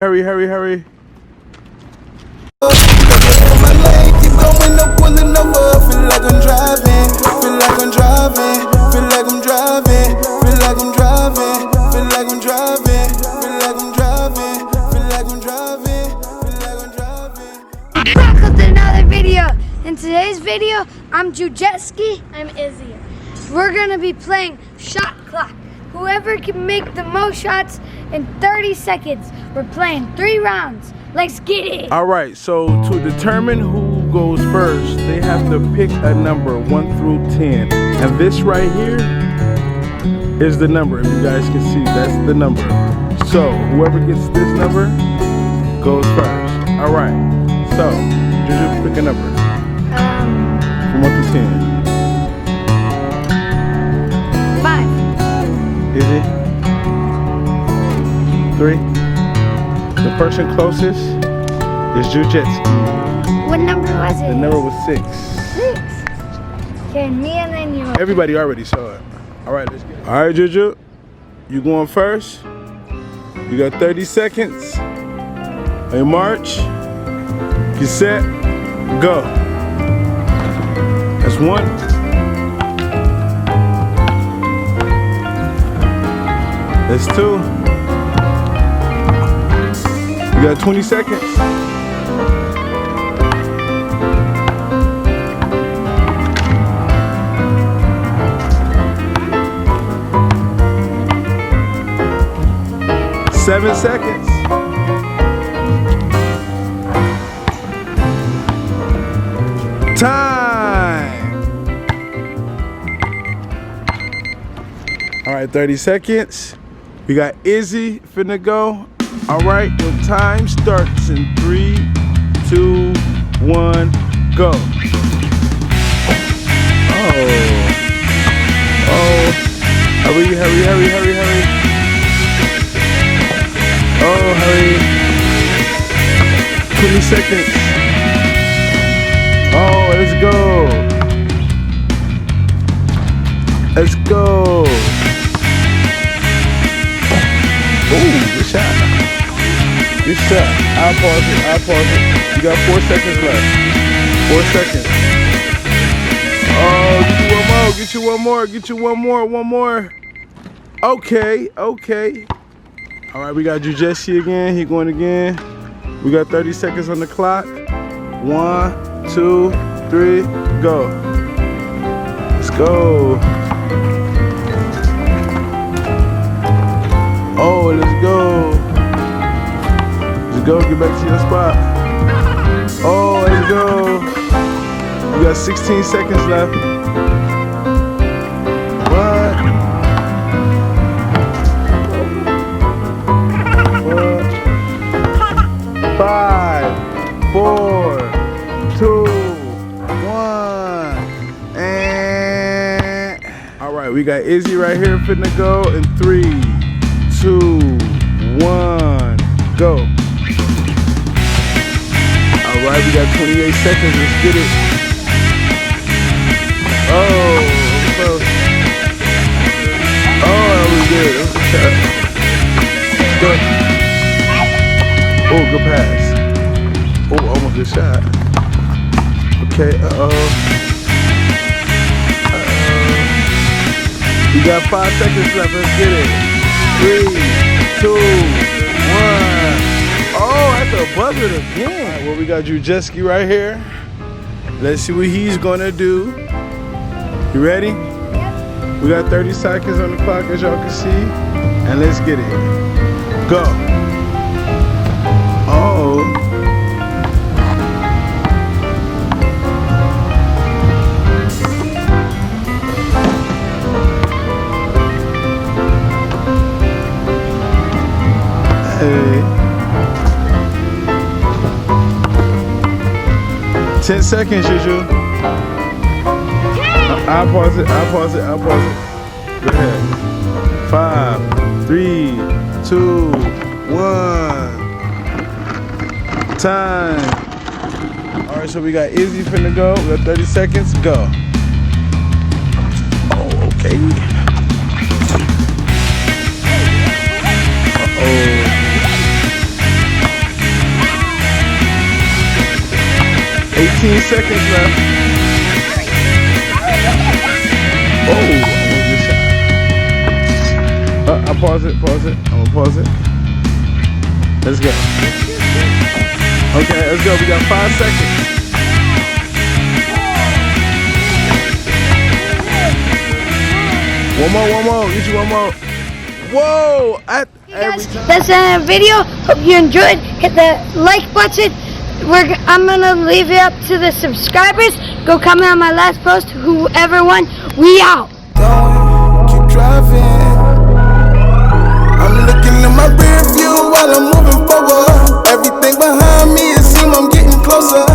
Hurry, hurry, hurry. My leg keep going up, pulling over. Feel like I'm driving, feel like I'm driving, feel like I'm driving, feel like I'm driving, feel like I'm driving, feel like I'm driving, feel like I'm driving, feel like I'm driving. Back with another video. In today's video, I'm Jetski. I'm Izzy. We're gonna be playing shot clock. Whoever can make the most shots in 30 seconds. We're playing 3 rounds. Let's get it. All right, so to determine who goes first, they have to pick a number 1 through 10. And this right here is the number. If you guys can see, that's the number. So whoever gets this number goes first. All right, so Juju, pick a number. From 1 to 10. 5. Izzy? 3. The person closest is Jetski. What number was it? The number was 6. 6. Okay, me and then you. Everybody already saw it. All right, let's get it. All right, Juju, you going first. You got 30 seconds. Hey, march. Get set. Go. That's 1. That's 2. You got 20 seconds. Seven seconds. Time. All right, 30 seconds. We got Izzy finna go. All right, your time starts in 3, 2, 1, go. Oh, hurry, hurry, hurry, hurry, hurry. Oh, hurry. 20 seconds. Oh, let's go. Let's go. Ooh, good shot. Good shot. I'll pause it. I'll pause it. You got 4 seconds left. 4 seconds. Oh, get you one more. Get you one more. One more. Okay. Okay. All right, we got Jetski again. He going again. We got 30 seconds on the clock. 1, 2, 3, go. Let's go. Oh, let's go. Let's go. Get back to your spot. Oh, let's go. We got 16 seconds left. 5, 4, 2, 1, and all right, we got Izzy right here finna go in 3, 2, 1, go. All right, we got 28 seconds. Let's get it. Oh, close. Oh, that was good. That was a shot. Good. Oh, good pass. Oh, almost good shot. Okay, We got 5 seconds left. Let's get it. 3, 2, 1. Oh, at the buzzer again. All right, well, we got Jetski right here. Let's see what he's gonna do. You ready? Yep. We got 30 seconds on the clock, as y'all can see. And let's get it. Go. Oh. Hey. 10 seconds, Juju. I'll pause it. I'll pause it. I'll pause it. Go ahead. 5, 3, 2, 1. Time. All right, so we got Izzy finna go. We got 30 seconds. Go. Oh, okay. 18 seconds left. Oh, almost missed shot. I'll pause it. I'm gonna pause it. Let's go. Okay, let's go. We got 5 seconds. One more. Get you one more. Whoa! Hey guys, that's the end of the video. Hope you enjoyed. Hit the like button. I'm gonna leave it up to the subscribers. Go comment on my last post. Whoever won, we out. Keep driving. I'm looking in my rear view while I'm moving forward. Everything behind me, it seems I'm getting closer.